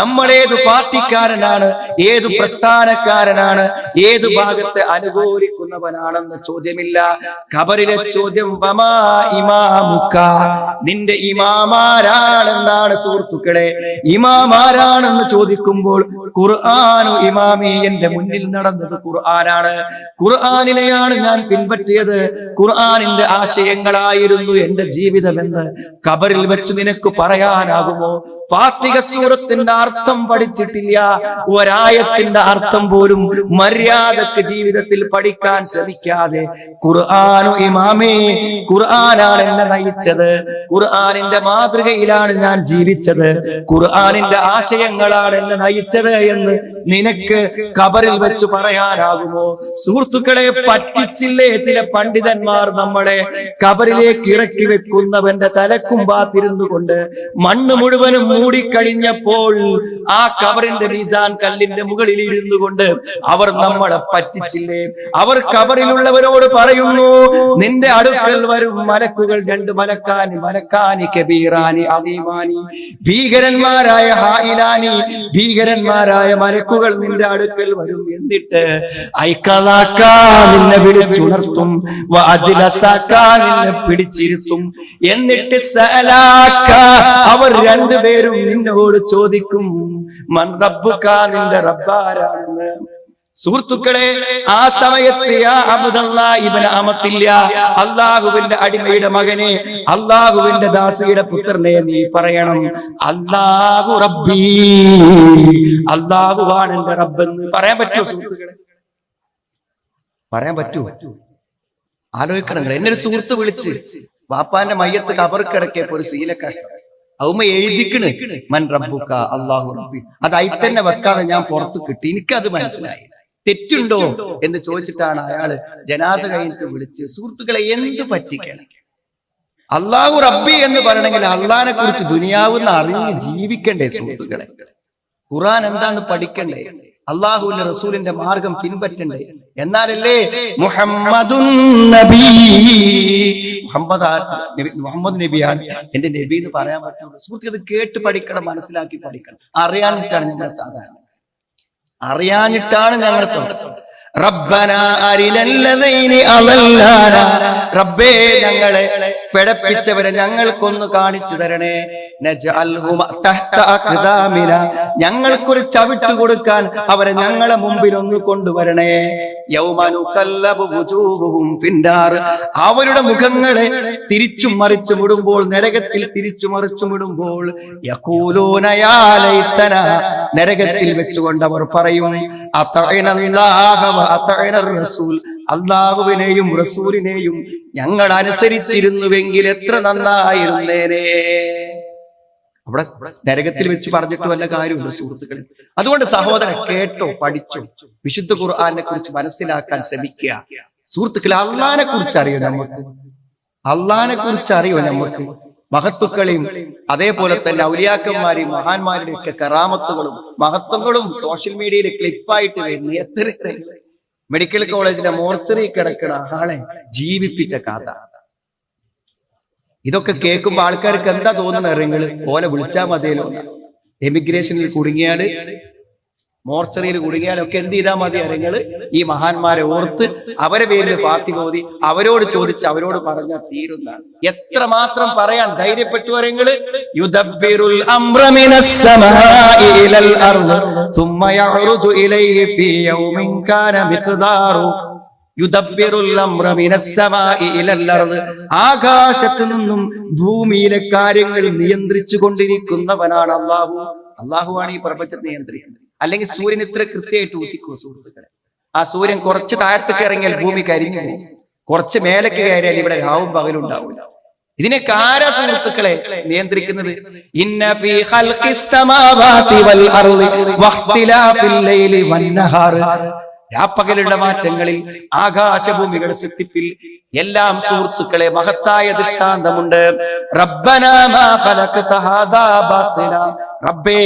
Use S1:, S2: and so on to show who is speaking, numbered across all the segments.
S1: നമ്മളേതു പാർട്ടിക്കാരനാണ്, ഏതു പ്രസ്ഥാനക്കാരനാണ്, ഏതു ഭാഗത്തെ അനുകൂലിക്കുന്നവനാണെന്ന് ചോദ്യമില്ല. ഖബറിലെ ചോദ്യം വമാ ഇമാമുക, നിന്റെ ഇമാമാരാണെന്നാണ്. സുഹൃത്തുക്കളെ, ഇമാമാരാണെന്ന് ചോദിക്കുമ്പോൾ ഖുർആനു ഇമാമി, എന്റെ മുന്നിൽ നടന്നത് ഖുർആനാണ്. ഖുർആനിനെയാണ് ഞാൻ പിൻപറ്റിയത്. ഖുർആനിന്റെ ആശയങ്ങളായിരുന്നു എന്റെ ജീവിതമെന്ന് ഖബറിൽ വെച്ച് നിനക്ക് പറയാനാകുമോ? ഫാത്തിഹ സൂറത്തിന്റെ അർത്ഥം പഠിച്ചിട്ടില്ല, ഒരായത്തിന്റെ അർത്ഥം പോലും മര്യാദക്ക് ജീവിതത്തിൽ പഠിക്കാൻ ശ്രമിക്കാതെ ഖുർആനു ഇമാമേ, ഖുർആനാണ് എന്നെ നയിച്ചത്, ഖുർആനിന്റെ മാതൃകയിലാണ് ഞാൻ ജീവിച്ചത്, ഖുർആനിന്റെ ആശയങ്ങളാണ് എന്നെ നയിച്ചത് എന്ന് നിനക്ക് ഖബറിൽ വെച്ച് പറയാനാകുമോ? സുഹൃത്തുക്കളെ, പറ്റിച്ചില്ലേ ചില പണ്ഡിതന്മാർ നമ്മളെ? ഖബറിലേക്ക് ഇറക്കി വെക്കുന്നവന്റെ തലക്കുമ്പാത്തിരുന്നു കൊണ്ട് മണ്ണ് മുഴുവനും മൂടിക്കഴിഞ്ഞപ്പോൾ ആ ഖബറിന്റെ മീസാൻ കല്ലിന്റെ മുകളിൽ ഇരുന്നു കൊണ്ട് അവർ നമ്മളെ പറ്റിച്ചില്ലേ? അവർ ഖബറിലുള്ളവരോട് പറയുന്നു, നിന്റെ അടുക്കൽ വരും മലക്കുകൾ, രണ്ട് മലക്കാനി കബീറാനി അദീമാനി, ഭീകരന്മാരായ ഹായിലാനി, ഭീകരന്മാരായ മലക്കുകൾ നിന്റെ അടുക്കൽ വരും. എന്നിട്ട് നിന്നെ വിളിച്ചുണർത്തും, നിന്നെ പിടിച്ചിരുത്തും. എന്നിട്ട് അവർ രണ്ടുപേരും നിന്നോട് ചോദിക്കും, മൻ റബ്ബുക, നിന്റെ റബ്ബാരാണെന്ന്. സുഹൃത്തുക്കളെ, ആ സമയത്ത് യാ അബ്ദുല്ലാഹ് ഇബ്നു അമത്തില്ല, അല്ലാഹുവിന്റെ അടിമയുടെ മകനെ, അല്ലാഹുവിന്റെ ദാസിയുടെ പുത്രനെ നീ പറയണം, അല്ലാഹു റബ്ബി, അല്ലാഹുവാണ് എന്റെ റബ്ബെന്ന് പറയാൻ പറ്റുമോ? സുഹൃത്തുക്കളെ, പറയാൻ പറ്റുമോ? ആലോചിക്കണം. എന്നൊരു സുഹൃത്ത് വിളിച്ച് വാപ്പാന്റെ മയ്യത്ത് ഖബർ കിടക്കിയപ്പോ ഒരു ശീല കഷ്ടം അവമ്മ എഴുതിക്കണ്, മൻ റബ്ബുക, അല്ലാഹു റബ്ബി. അത് അയി തന്നെ വെക്കാതെ ഞാൻ പുറത്ത് കിട്ടി. എനിക്കത് മനസ്സിലായി. തെറ്റുണ്ടോ എന്ന് ചോദിച്ചിട്ടാണ് അയാള് ജനാസ കഴിഞ്ഞിട്ട് വിളിച്ച്. സുഹൃത്തുക്കളെ, എന്ത് പറ്റിക്കണം? അല്ലാഹു റബ്ബി എന്ന് പറയണമെങ്കിൽ അള്ളാഹിനെ കുറിച്ച് ദുനിയാവെന്ന് അറിഞ്ഞ് ജീവിക്കണ്ടേ സുഹൃത്തുക്കളെ? ഖുർആൻ എന്താന്ന് പഠിക്കണ്ടേ? അള്ളാഹുവിന്റെ റസൂലിന്റെ മാർഗം പിൻപറ്റണ്ടേ? എന്നാലല്ലേ മുഹമ്മദുൻ നബി, മുഹമ്മദ് നബിയാണ് എന്റെ നബി എന്ന് പറയാൻ പറ്റുള്ളൂ. സുഹൃത്തുക്കൾ, ഇത് കേട്ട് പഠിക്കണം, മനസ്സിലാക്കി പഠിക്കണം. അറിയാഞ്ഞിട്ടാണ് ഞങ്ങൾ സാധാരണ, അറിയാഞ്ഞിട്ടാണ് ഞങ്ങൾ റബ്ബനാ അരിനല്ലദൈനി അളല്ലാന, റബ്ബേ ഞങ്ങളെ പിഴപ്പിച്ചവരെ ഞങ്ങൾക്കൊന്ന് കാണിച്ചു തരണേ. നജ്അൽഹും തഹ്ത അഖ്ദാമിന, ഞങ്ങൾക്കൊരു ചവിട്ട് കൊടുക്കാൻ അവരെ ഞങ്ങളെ മുമ്പിൽ ഒന്ന് കൊണ്ടുവരണേ. യൗമ നുകല്ലബു വുജൂഹുഹും ഫിന്നാർ, അവരുടെ മുഖങ്ങളെ തിരിച്ചും മറിച്ചും ഇടുമ്പോൾ, നരകത്തിൽ തിരിച്ചും മറിച്ചും ഇടുമ്പോൾ, യഖൂലൂന യാ ലൈതന, നരകത്തിൽ വെച്ചുകൊണ്ട് അവർ പറയും, അതഅനല്ലാഹ വ അതഅനർ റസൂൽ, അല്ലാഹുവിനെയും റസൂലിനെയും ഞങ്ങൾ അനുസരിച്ചിരുന്നുവെങ്കിൽ എത്ര നന്നായിരുന്നേനെ. അവിടെ നരകത്തിൽ വെച്ച് പറഞ്ഞിട്ട് വല്ല കാര്യമുണ്ട് സുഹൃത്തുക്കളെ? അതുകൊണ്ട് സഹോദരൻ, കേട്ടോ, പഠിച്ചോ, വിശുദ്ധ ഖുർആനെ കുറിച്ച് മനസ്സിലാക്കാൻ ശ്രമിക്കുക. സുഹൃത്തുക്കളെ, അള്ളാഹിനെ കുറിച്ച് അറിയോ നമുക്ക്? അള്ളാഹിനെ കുറിച്ച് അറിയോ നമുക്ക്? മഹത്തുക്കളെയും അതേപോലെ തന്നെ ഔലിയാക്കന്മാരെയും മഹാന്മാരുടെ ഒക്കെ കറാമത്തുകളും മഹത്വങ്ങളും സോഷ്യൽ മീഡിയയിൽ ക്ലിപ്പായിട്ട് വരുന്നു. എത്ര മെഡിക്കൽ കോളേജിലെ മോർച്ചറി കിടക്കണ ആളെ ജീവിപ്പിച്ച കഥ. ഇതൊക്കെ കേൾക്കുമ്പോ ആൾക്കാർക്ക് എന്താ തോന്നുന്നത്? നിങ്ങൾ പോലെ വിളിച്ചാൽ മതിയല്ലോ. എമിഗ്രേഷനിൽ കുടുങ്ങിയാല്, മോർച്ചറിയിൽ കുടുങ്ങിയാലൊക്കെ എന്ത് ചെയ്താൽ മതി? നിങ്ങൾ ഈ മഹാന്മാരെ ഓർത്ത് അവരെ പേരിൽ ഫാത്തിഹ ഓതി അവരോട് ചോദിച്ച് അവരോട് പറഞ്ഞാൽ തീരുന്നതാണ്. എത്രമാത്രം പറയാൻ ധൈര്യപ്പെട്ടു വരങ്ങള്. യുദബ്ബിറുൽ അംറ മിനസ് സമാഇ ഇലൽ അർദ് സുമ്മ യഅ്റുജു ഇലൈഹി ഫീ യൗമിൻ കാന മിഖ്ദാറു, യുദബ്ബിറുൽ അംറ മിനസ് സമാഇ ഇലൽ അർദ്, ആകാശത്ത് നിന്നും ഭൂമിയിലെ കാര്യങ്ങൾ നിയന്ത്രിച്ചു കൊണ്ടിരിക്കുന്നവനാണ് അല്ലാഹു. അല്ലാഹുവാണ് ഈ പ്രപഞ്ചത്തെ നിയന്ത്രിക്കുന്നത്. അല്ലെങ്കിൽ സൂര്യൻ ഇത്ര കൃത്യമായിട്ട് ഊഹിക്കുമോ സുഹൃത്തുക്കളെ? ആ സൂര്യൻ കുറച്ച് താഴത്തേക്ക് ഇറങ്ങിയാൽ ഭൂമി കരിഞ്ഞു പോകും, കുറച്ച് മേലേക്ക് കയറിയാൽ ഇവിടെ രാവും പകലും ഉണ്ടാവില്ല. ഇതിനൊക്കെ ആരാ സുഹൃത്തുക്കളെ നിയന്ത്രിക്കുന്നത്? ഇന്ന ഫീ ഖൽഖിസ് സമാവാതി വൽ അർളി വഖ്തിലാഫിൽ ലൈലി വന്നഹാർ, രാപ്പകലുള്ള മാറ്റങ്ങളിൽ, ആകാശഭൂമികളുടെ സൃഷ്ടിപ്പിൽ എല്ലാം സുഹൃത്തുക്കളെ മഹത്തായ ദൃഷ്ടാന്തമുണ്ട്. റബ്ബനാ മാ ഖലഖത ഹാദാ ബാതില, റബ്ബേ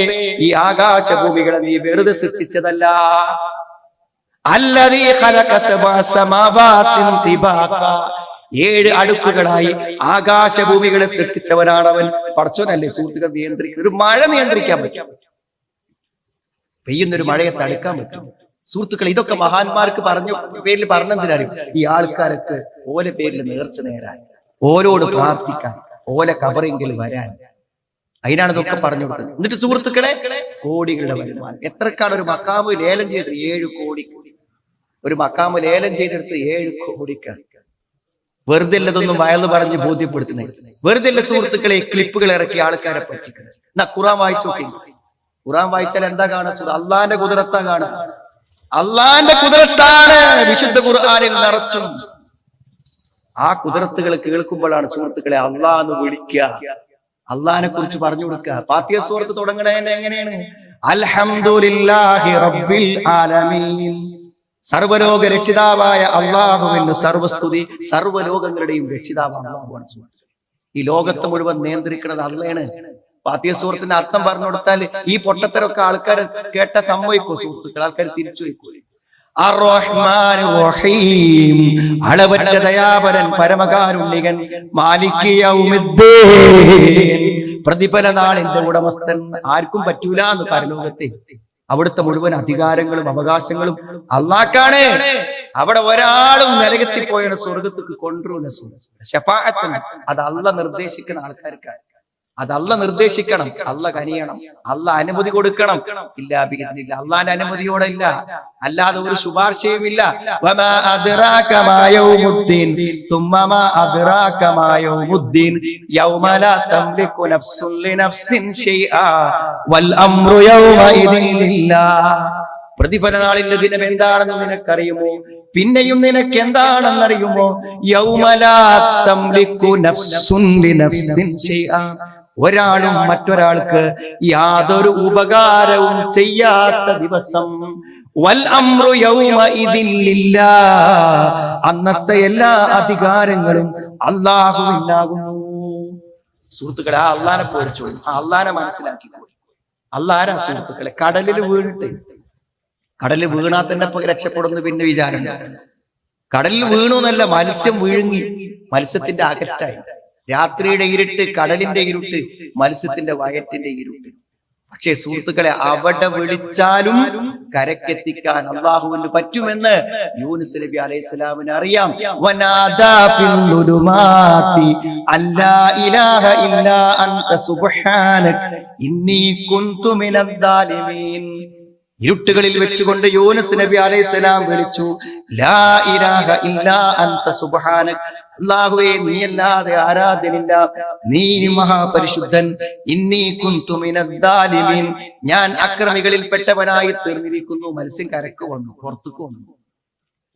S1: ഈ ആകാശഭൂമികളെ നീ വെറുതെ സൃഷ്ടിച്ചതല്ല. അല്ലദീ ഖലഖ സബഅ സമാവാതിൻ തിബാഖ, 7 അടുക്കുകളായി ആകാശഭൂമികളെ സൃഷ്ടിച്ചവനാണ് അവൻ. പടച്ചോനല്ലേ സുഹൃത്തുക്കൾ നിയന്ത്രിക്കുന്നത്? ഒരു മഴ നിയന്ത്രിക്കാൻ പറ്റും, പെയ്യുന്നൊരു മഴയെ തടുക്കാൻ പറ്റും. സുഹൃത്തുക്കളെ, ഇതൊക്കെ മഹാന്മാർക്ക് പേരിൽ പറഞ്ഞെന്തിനറിയും? ഈ ആൾക്കാർക്ക് ഓല പേരിൽ നേർച്ച നേരാൻ, ഓരോട് പ്രാർത്ഥിക്കാൻ, ഓല കബറെങ്കിൽ വരാൻ, അതിനാണ് ഇതൊക്കെ പറഞ്ഞു കൊടുക്കുന്നത്. എന്നിട്ട് സുഹൃത്തുക്കളെ, കോടികളുടെ വരുമാനം. എത്രക്കാണ് ഒരു മക്കാമ് ലേലം ചെയ്തത്? 7 കോടി. ഒരു മക്കാമ് ലേലം ചെയ്തെടുത്ത് 7 കോടിക്കാണ്. വെറുതെ അല്ലതൊന്നും വയല് പറഞ്ഞ് ബോധ്യപ്പെടുത്തുന്നത്. വെറുതെ അല്ല സുഹൃത്തുക്കളെ ക്ലിപ്പുകൾ ഇറക്കി ആൾക്കാരെ പറ്റിക്കുന്നത്. എന്നാ ഖുർആൻ വായിച്ചു നോക്കി. ഖുർആൻ വായിച്ചാൽ എന്താ കാണുക? അള്ളാന്റെ കുതിരത്താ കാണുക. അള്ളാന്റെ കുതിരത്താണ് വിശുദ്ധ ഖുർആനിൽ നിറച്ചും. ആ കുതിരത്തുകൾ കേൾക്കുമ്പോഴാണ് സുഹൃത്തുക്കളെ അള്ളാന്ന് വിളിക്കുക, അള്ളാഹിനെ കുറിച്ച് പറഞ്ഞു കൊടുക്കുക. ഫാത്തിഹ സൂറത്ത് തുടങ്ങണേന്റെ എങ്ങനെയാണ്? അൽഹംദുലില്ലാഹി റബ്ബിൽ ആലമീൻ. സർവലോക രക്ഷിതാവായ അള്ളാഹുവിന് സർവസ്തുതി. സർവ്വലോകങ്ങളുടെയും രക്ഷിതാവ് അള്ളാഹുവാണ്. ഈ ലോകത്തെ മുഴുവൻ നിയന്ത്രിക്കുന്നത് അള്ളയാണ്. ഫാത്തിഹ സൂറത്തിന്റെ അർത്ഥം പറഞ്ഞു കൊടുത്താൽ ഈ പൊട്ടത്തരൊക്കെ ആൾക്കാർ കേട്ട സംഭവിക്കോ സുഹൃത്തുക്കൾ? ആൾക്കാർ തിരിച്ചു വയ്ക്കൂലേ? അർ-റഹ്മാനിർ റഹീം, അളവറ്റ ദയാപരൻ പരമകാരുണ്യകൻ, മാലിക് യൗമിദ്ദീൻ, പ്രതിഫല നാളിന്റെ ഉടമസ്ഥൻ. ആർക്കും പറ്റൂല എന്ന് പരലോകത്തെ. അവിടുത്തെ മുഴുവൻ അധികാരങ്ങളും അവകാശങ്ങളും അള്ളാഹ്ക്കാണ്. അവിടെ ഒരാളും നരകത്തിൽ പോയ സ്വർഗത്തേക്ക് കൊണ്ടുവരുന്ന ശഫാഅത്ത് അത് അള്ളാഹ് നിർദ്ദേശിക്കുന്ന ആൾക്കാർക്കാണ്. അത് അള്ളാഹ് നിർദ്ദേശിക്കണം, അള്ളാഹ് കനിയണം, അള്ളാഹ് അനുമതി കൊടുക്കണം. ഇല്ല ബിഇദ്നില്ല, അള്ളാന്റെ അനുമതിയോടെ ഇല്ല, അല്ലാതെ ഒരു ശുപാർശയും ഇല്ല. വമാ അദ്റാക മാ യൗമുദ്ദീൻ തുമ്മ മാ അദ്റാക മാ യൗമുദ്ദീൻ യൗമ ലാ തംലികു നഫ്സുൻ ലിനഫ്സിൻ ശൈആ വൽ അംറു യൗമഇദിൻ ലില്ലാഹ്. പ്രതിഫല നാളിന്റെ ദിനം എന്താണെന്ന് നിനക്കറിയുമോ? പിന്നെയും നിനക്ക് എന്താണെന്നറിയുമോ? യൗമ ലാ തംലികു നഫ്സുൻ ലിനഫ്സിൻ ശൈആ, ഒരാളും മറ്റൊരാൾക്ക് യാതൊരു ഉപകാരവും ചെയ്യാത്ത ദിവസം. വൽ അംറു യൗമഇദിൻ ലില്ലാഹ്, അന്നത്തെ എല്ലാ അധികാരങ്ങളും അല്ലാഹുവിനാകുന്നു. സുഹൃത്തുക്കളെ, ആ അള്ളാനെ പേടിച്ചോളൂ, ആ അള്ളാനെ മനസ്സിലാക്കിക്കോളൂ. അള്ളാഹ് ആരാ സുഹൃത്തുക്കളെ? കടലിൽ വീണിട്ട്, കടലിൽ വീണാൽ തന്നെ രക്ഷപ്പെടുന്നു പിന്നെ വിചാരം. കടലിൽ വീണു എന്നല്ല, മത്സ്യം വിഴുങ്ങി, മത്സ്യത്തിന്റെ അകറ്റായി. രാത്രിയുടെ ഇരുട്ട്, കടലിന്റെ ഇരുട്ട്, മത്സ്യത്തിന്റെ വയറ്റിന്റെ ഇരുട്ട്. പക്ഷേ സുഹൃത്തുക്കളെ, അവിടെ വിളിച്ചാലും കരക്കെത്തിക്കാൻ അള്ളാഹുവിന് പറ്റുമെന്ന് യൂനുസ് നബി അലൈഹിസ്സലാമിന് അറിയാം. വനാദാ ഫിൽ ദുലുമാതി അല്ലാ ഇലാഹ ഇല്ലാ അൻത സുബ്ഹാനക ഇന്നി കുൻതു മിനദ് ദാലിമീൻ. ഇരുട്ടുകളിൽ വെച്ചുകൊണ്ട് യൂനുസ് നബി അലൈഹിസ്സലാം വിളിച്ചു, ലാ ഇലാഹ ഇല്ലാ അൻത സുബ്ഹാനക, അല്ലാഹുവേ നീയല്ലാതെ ആരാധ്യനില്ല, നീ മഹാപരിശുദ്ധൻ. ഇന്നി കുൻതു മിനദ് ദാലിമീൻ, ഞാൻ അക്രമികളിൽ പെട്ടവനായി തീർന്നിരിക്കുന്നു. മത്സ്യം കരക്ക് വന്നു, പുറത്തേക്ക് വന്നു,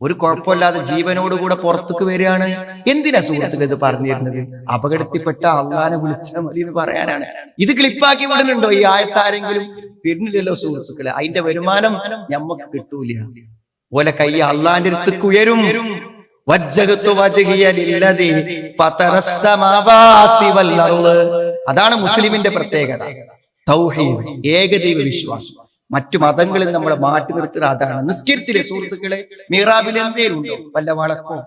S1: ഒരു കുഴപ്പമില്ലാതെ ജീവനോടുകൂടെ പുറത്തേക്ക് വരികയാണ്. എന്തിനാ സുഹൃത്തുക്കൾ ഇത് പറഞ്ഞിരുന്നത്? അപകടത്തിൽപ്പെട്ട അള്ളാനെ വിളിച്ചാൽ മതി എന്ന് പറയാനാണ്. ഇത് ക്ലിപ്പാക്കി വിടുന്നുണ്ടോ ഈ ആയത്താരെങ്കിലും? വിടുന്നില്ലല്ലോ സുഹൃത്തുക്കളെ. അതിന്റെ വരുമാനം ഞമ്മക്ക് കിട്ടൂല. പോലെ കൈ അള്ളാന്റെ അടുത്തേക്ക് ഉയരും. അതാണ് മുസ്ലിമിന്റെ പ്രത്യേകത. തൗഹീദ്, ഏകദൈവ വിശ്വാസം. മറ്റു മതങ്ങളിൽ നമ്മളെ മാറ്റി നിർത്തുക അതാണ്. നിസ്കരിച്ചില്ലേ സുഹൃത്തുക്കളെ? മിഹ്റാബിൽ എന്തേലും ഉണ്ടോ? വല്ല വളക്കോ,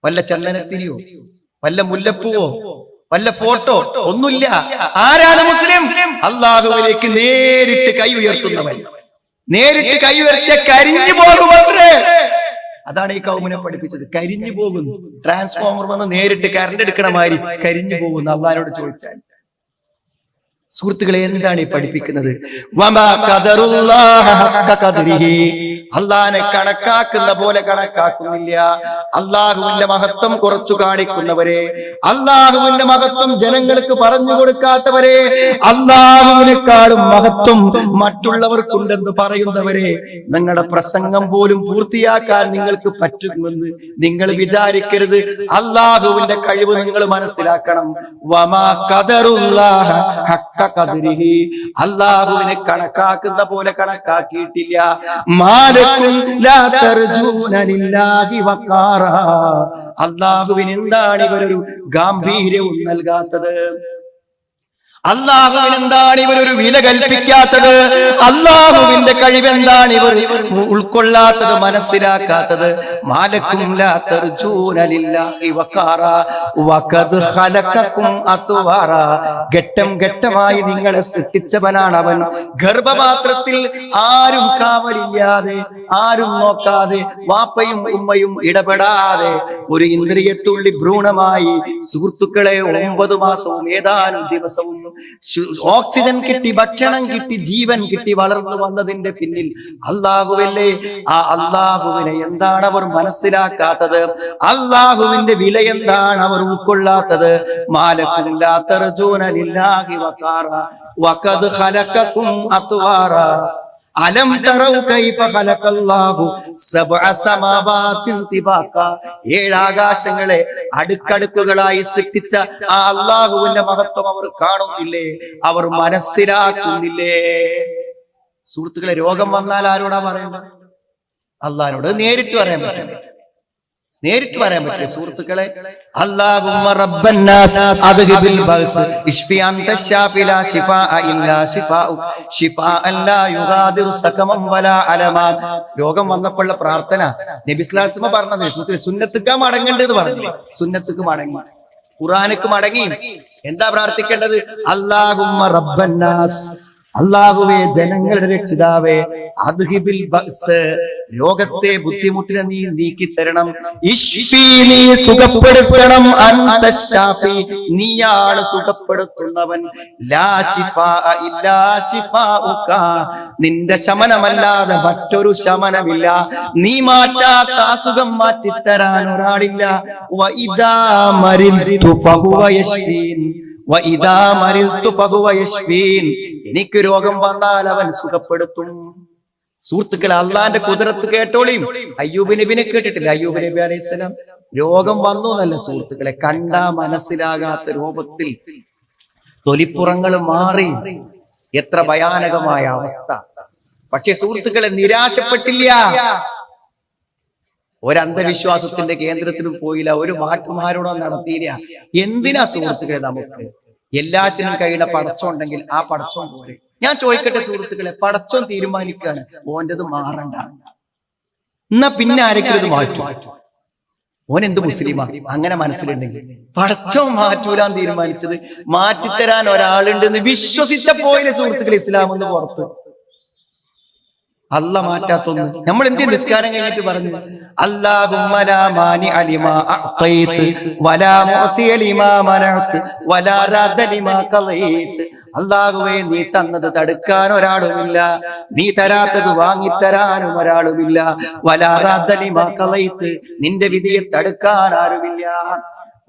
S1: വല്ല ചന്ദനത്തിരിയോ, വല്ല മുല്ലപ്പൂവോ, വല്ല ഫോട്ടോ? ഒന്നുമില്ല. ആരാണ് മുസ്ലിം? അള്ളാഹുവിലേക്ക് നേരിട്ട് കൈ ഉയർത്തുന്നവൻ. നേരിട്ട് കൈ ഉയർച്ച കരിഞ്ഞു പോകുമത്രേ. അതാണ് ഈ കൗമിനെ പഠിപ്പിച്ചത്. കരിഞ്ഞു പോകുന്നു. ട്രാൻസ്ഫോമർ വന്ന് നേരിട്ട് കറണ്ട് എടുക്കണ മാതിരി കരിഞ്ഞു പോകുന്നു. അള്ളാഹിനോട് ചോദിച്ചാൽ. സുഹൃത്തുക്കളെ, എന്താണ് ഈ പഠിപ്പിക്കുന്നത്? അള്ളാഹിനെ കണക്കാക്കുന്ന പോലെ കണക്കാക്കുന്നില്ല. അള്ളാഹുവിന്റെ മഹത്വം കുറച്ചു കാണിക്കുന്നവരെ, അള്ളാഹുവിന്റെ മഹത്വം ജനങ്ങൾക്ക് പറഞ്ഞു കൊടുക്കാത്തവരെ, അള്ളാഹുവിനെക്കാളും മഹത്വം മറ്റുള്ളവർക്കുണ്ടെന്ന് പറയുന്നവരെ, നിങ്ങളുടെ പ്രസംഗം പോലും പൂർത്തിയാക്കാൻ നിങ്ങൾക്ക് പറ്റുമെന്ന് നിങ്ങൾ വിചാരിക്കരുത്. അള്ളാഹുവിന്റെ കഴിവ് നിങ്ങൾ മനസ്സിലാക്കണം. വമാ ഖദറുല്ലാഹ ഹഖ്ക ഖദ്രിഹി, അള്ളാഹുവിനെ കണക്കാക്കുന്ന പോലെ കണക്കാക്കിയിട്ടില്ല. മാലക്കും ലാ തർജൂന ലില്ലാഹി വഖാറ, അള്ളാഹുവിന് എന്താണ് ഇവരൊരു ഗാംഭീര്യവും നൽകാത്തത്? അള്ളാഹുവിന് എന്താണ് ഇവർ ഒരു വില കൽപ്പിക്കാത്തത്? അള്ളാഹുവിന്റെ കഴിവെന്താണ് ഇവർ ഉൾക്കൊള്ളാത്തത്, മനസ്സിലാക്കാത്തത്? മാലക്കും ലാ തർജൂന ലില്ലാഹി വഖാറ വഖദ് ഖലഖകും അത്വാറ. ഘട്ടം ഘട്ടമായി നിങ്ങളെ സൃഷ്ടിച്ചവനാണ് അവൻ. ഗർഭപാത്രത്തിൽ ആരും കാവലില്ലാതെ, ആരും നോക്കാതെ, വാപ്പയും ഉമ്മയും ഇടപെടാതെ ഒരു ഇന്ദ്രിയത്തുള്ളി ഭ്രൂണമായി സുഹൃത്തുക്കളെ 9 മാസവും ഏതാനും ദിവസവും ഓക്സിജൻ കിട്ടി, ഭക്ഷണം കിട്ടി, ജീവൻ കിട്ടി വളർന്നു വന്നതിന്റെ പിന്നിൽ അള്ളാഹുവല്ലേ? ആ അള്ളാഹുവിനെ എന്താണ് അവർ മനസ്സിലാക്കാത്തത്? അള്ളാഹുവിന്റെ വില എന്താണ് അവർ ഉൾക്കൊള്ളാത്തത്? മാലക്കും ലാ തർജൂന ലില്ലാഹി വഖാറ വഖദ് ഖലഖകും അത്വാറ അലം തറൗ കൈഫ ഖലഖല്ലാഹു സബ്അ സമാവാതിൻ തിബാക. 7 ആകാശങ്ങളെ അടുക്കടുക്കുകളായി സൃഷ്ടിച്ച ആ അല്ലാഹുവിന്റെ മഹത്വം അവർ കാണുന്നില്ലേ? അവർ മനസ്സിലാക്കുന്നില്ലേ? സുഹൃത്തുക്കളെ, രോഗം വന്നാൽ ആരോടാ പറയേണ്ടത്? അള്ളാഹിനോട് നേരിട്ട് പറയാൻ പറ്റും. നേരിട്ട് പറയാൻ പറ്റും സുഹൃത്തുക്കളെ. അല്ലാഹുമ്മ റബ്ബന്നാസ് അദ്ഹിബിൽ ബഅസ് ഇശ്ഫി അൻത ശാഫി ലാ ശിഫാഅ ഇല്ലാ ശിഫാഉ ശിഫാഅൻ ലാ യുഗാദിറു സഖമൻ വലാ അലമാ. രോഗം വന്നപ്പോഴുള്ള പ്രാർത്ഥന നബി സ്വല്ലല്ലാഹു അലൈഹി വസല്ലം പറഞ്ഞത് സുഹൃത്തുക്കളെ, സുന്നത്തുക്ക് മടങ്ങേണ്ടത് പറഞ്ഞില്ലേ? സുന്നത്തുക്ക് മടങ്ങി, ഖുർആനിക്ക് മടങ്ങി. എന്താ പ്രാർത്ഥിക്കേണ്ടത്? അല്ലാഹുമ്മ റബ്ബന്നാസ്, അല്ലാഹുവേ ജനങ്ങളുടെ രക്ഷിതാവേ, അദ്ഹിബിൽ ബഅസ്, രോഗത്തെ ബുദ്ധിമുട്ടിനെ നീ നീക്കി തരണം. ഇശ്ഫി, നീ സുഖപ്പെടുത്തണം. അൻത ശാഫി, നീയാണ് സുഖപ്പെടുത്തുന്നവൻ. ലാ ശിഫാഅ ഇല്ലാ ശിഫാഉക, നിന്റെ ശമനമല്ലാതെ മറ്റൊരു ശമനമില്ല. നീ മാറ്റാത്ത അസുഖം മാറ്റിത്തരാൻ ഒരാളില്ല. വഇദാ മരിൽതു ഫഹുവ യശ്ഫീൻ വഇദാ മരിൽതു ഫഹുവ യശ്ഫീൻ, എനിക്ക് രോഗം വന്നാൽ അവൻ സുഖപ്പെടുത്തും. സുഹൃത്തുക്കളെ, അള്ളാന്റെ കുദറത്ത് കേട്ടോളിയും. അയ്യൂബ് നബിനെ കേട്ടിട്ടില്ല? അയ്യൂബ് നബി അലൈഹിസ്സലാം രോഗം വന്നു എന്നല്ല സുഹൃത്തുക്കളെ, കണ്ടാ മനസ്സിലാകാത്ത രൂപത്തിൽ തൊലിപ്പുറങ്ങൾ മാറി. എത്ര ഭയാനകമായ അവസ്ഥ! പക്ഷെ സുഹൃത്തുക്കളെ, നിരാശപ്പെട്ടില്ല. ഒരന്ധവിശ്വാസത്തിന്റെ കേന്ദ്രത്തിലും പോയില്ല, ഒരു മാറ്റുമാരോടോ നടത്തിയില്ല. എന്തിനാ സുഹൃത്തുക്കളെ? നമുക്ക് എല്ലാത്തിനും കഴിയുന്ന പടച്ചോണ്ടെങ്കിൽ ആ പടച്ചോൻ പോലെ. ഞാൻ ചോദിക്കട്ടെ സുഹൃത്തുക്കളെ, പടച്ചോൻ തീരുമാനിക്കാണ് ഓൻ്റെത് മാറണ്ട, എന്നാ പിന്നെ ആരെങ്കിലും ഇത് മാറ്റും? ഓൻ എന്ത് മുസ്ലിമാ? അങ്ങനെ മനസ്സിലുണ്ടെങ്കിൽ പടച്ചോൻ മാറ്റൂലാൻ തീരുമാനിച്ചത് മാറ്റിത്തരാൻ ഒരാളുണ്ടെന്ന് വിശ്വസിച്ചപ്പോയില്ലേ സുഹൃത്തുക്കളെ ഇസ്ലാം എന്ന് പുറത്ത്? അല്ല മാറ്റാത്തൊന്ന്. നമ്മൾ എന്ത് നിസ്കാരം കഴിഞ്ഞിട്ട് പറഞ്ഞു? അല്ലാഹുമ്മ ലാ മാനി അലിമാ അഅതൈത് വലാ മുഅതി ലിമാ മനഅത് വലാ റദ്ദ ലിമാ ഖളൈത്. അല്ലാഹുവേ, നീ തന്നത് തടുക്കാൻ ഒരാളുമില്ല, നീ തരാത്തത് വാങ്ങിത്തരാനും ഒരാളുമില്ല. വലാ റദ്ദ ലിമാ ഖളൈത്, നിന്റെ വിധിയെ തടുക്കാൻ ആരുമില്ല.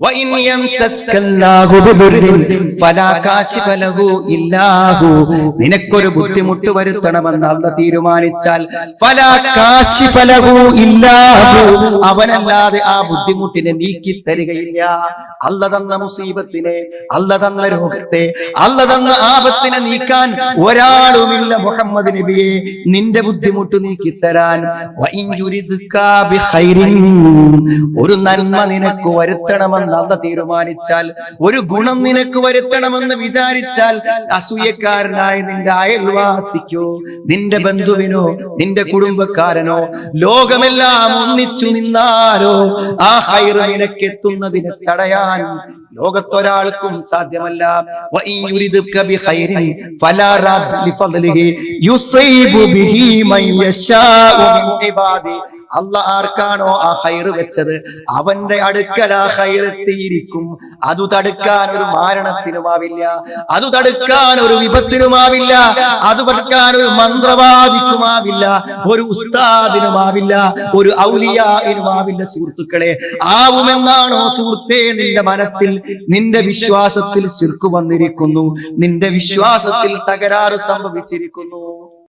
S1: وَإِنْ يَمْسَسْكَ اللَّهُ بِضُرٍّ فَلَا كَاشِفَ لَهُ إِلَّا هُوَ, നിനക്കൊരു ബുദ്ധിമുട്ട് വരുത്തണമെന്ന് അല്ലാഹു തീരുമാനിച്ചാൽ ഫലാ കാശിഫ ലഹു ഇല്ലാ ഹു, അവനല്ലാതെ ആ ബുദ്ധിമുട്ടിനെ നീക്കി തരികയില്ല. അല്ലാഹു തന്ന മുസീബത്തിനെ, അല്ലാഹു തന്ന രോഗത്തെ, അല്ലാഹു തന്ന ആപത്തിനെ നീക്കാൻ ഒരാളുമില്ല മുഹമ്മദ് നബിയെ, നിന്റെ ബുദ്ധിമുട്ട് നീക്കി തരാൻ. വഇൻ യുരിദ്ക ബിഖൈറിൻ, ഒരു നന്മ നിനക്ക് വരുത്തണമെന്ന് അല്ലാഹു തീരുമാനിച്ചാൽ, ഒരു ഗുണം നിനക്ക് വരുത്തണമെന്ന് വിചാരിച്ചാൽ, അസൂയക്കാരനായ നിന്റെ അയൽവാസിക്കോ, നിന്റെ ബന്ധുവിനോ, നിന്റെ കുടുംബക്കാരനോ, ലോകമെല്ലാം ഒന്നിച്ചു നിന്നാലോ ആ ഖൈർ നിനക്ക് എത്തുന്നതിനെ തടയാൻ ലോകത്തൊരാൾക്കും സാധ്യമല്ല. വഇൻ യുരിദ്ക ബിഖൈറിൻ ഫലാ റദ്ദ ലിഫദ്ലിഹി യുസീബു ബിഹി മൻ യശാഉ മിൻ ഇബാദി. അല്ലാഹ് ആർക്കാണോ ആ ഖൈർ വെച്ചത് അവന്റെ അടുക്കൽ ആ ഖൈർ എത്തിയിരിക്കും. അത് തടുക്കാൻ ഒരു മാരണത്തിനുമാവില്ല, അത് തടുക്കാൻ ഒരു വിപത്തിനുമാവില്ല, അത് തടുക്കാൻ ഒരു മന്ത്രവാദിക്കുമാവില്ല, ഒരു ഉസ്താദിനുമാവില്ല, ഒരു ഔലിയായിനുമാവില്ല. സുഹൃത്തുക്കളെ, ആവുമെന്നാണോ സുഹൃത്തേ നിന്റെ മനസ്സിൽ? നിന്റെ വിശ്വാസത്തിൽ ശിർക്ക് വന്നിരിക്കുന്നു, നിന്റെ വിശ്വാസത്തിൽ തകരാറ് സംഭവിച്ചിരിക്കുന്നു.